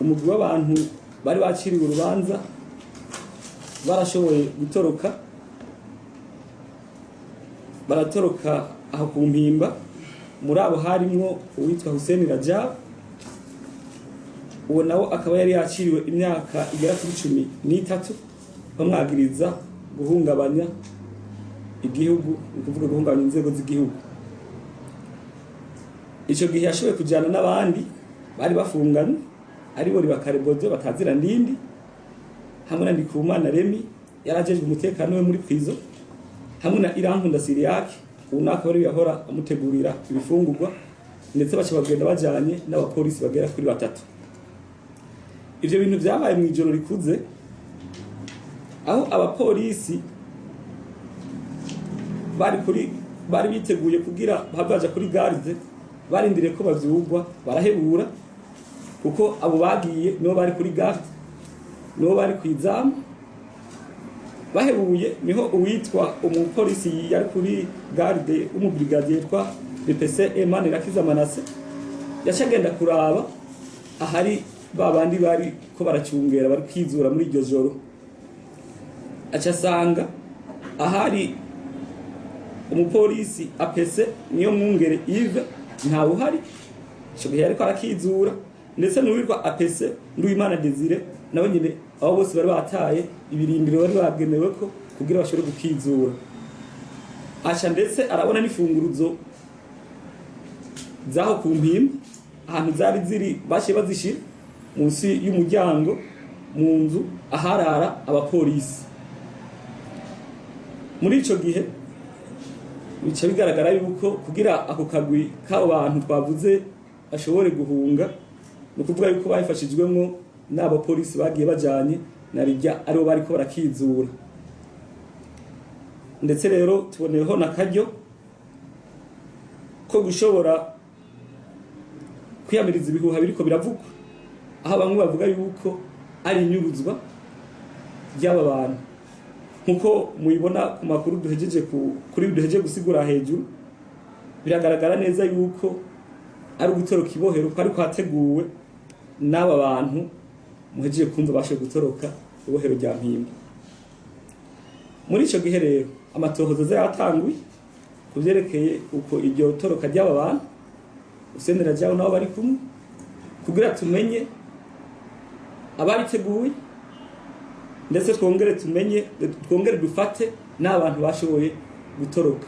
umugwi w'abantu bari baciriwe urubanza barashoboye gutoroka, baratoroka aho ku Mpimba. Muri abo harimwo uwitwa Hussein Rajab, uwo nawo akaba yari yaciriwe imyaka igera kuri 13 bamwagiriza guhungabanya igihugu, ukuvuga guhungabanya inzego z'igihugu. Ico gihe yashoboye kujana n'abandi bari bafunganye aribo Ribakarebozo batazira ndindi, hamwe na Ndikumana Remy yarajejwe umutekano we muri prison, hamwe na Irankunda Siriac unaka bari yahora amutegurira ibifungurwa, ndetse baca bagenda bajanye n'abapolisi bagera kuri 3. Ivyo bintu vyabaye mu ijoro rikuze, aho abapolisi bari biteguye kugira bahabaja kuri garde, barindiriye ko bavyugwa, barahebura kuko abo bagiye nibo bari kuri garde, nibo bari kwizamu. Bahebuye niho uwitwa umupolisi yari kuri garde umubrigadier twa BPC Emmanuel Rakiza Manase yacagenda kuraba ahari babandi bari ko baracungera bari kwizura muri iryo joro, acasanga ahari umupolisi APC niyo mwungere Yves ntawe uhari, cyo gihe ariko arakizura, ndetse n'uwitwa APC Nduwimana Desire nawe nyine abo bose bari bataye ibirindiro bari bagenewe ko kugira bashobore gukizura. Aca ndetse arabona n'ifunguruzo zaho ku Mpimba ahantu zari ziri, bashe bazishira munsi y'umuryango mu nzu aharara abapolisi. Muri ico gihe bica bigaragara yuko kugira ako kagwi k'abo bantu twavuze ashobore guhunga, no kuvuga yuko bayifashijwemo n'abapolisi bagiye bajanye na rijya aribo bariko barakizura. Ndetse rero tuboneyeho nakaryo ko gushobora kwiyamiriza ibihuha biriko biravugwa, aho bamwe bavuga yuko ari inyuruzwa ry'aba bantu. Nkuko muyibona ku makuru duhejeje gusigura hejuru, biragaragara neza yuko ari gutoroka ibohero ko ari kwateguwe n'aba bantu muhejeje kumva bashe gutoroka ibohero rya Mpimba. Muri ico gihe rero amatohoza zayatanguye kuvyerekeye uko iryo toroka ry'aba bantu usendera jaho nabo bari kumwe, kugira tumenye abariteguye, ndetse twongere dufate n'abantu bashoboye gutoroka.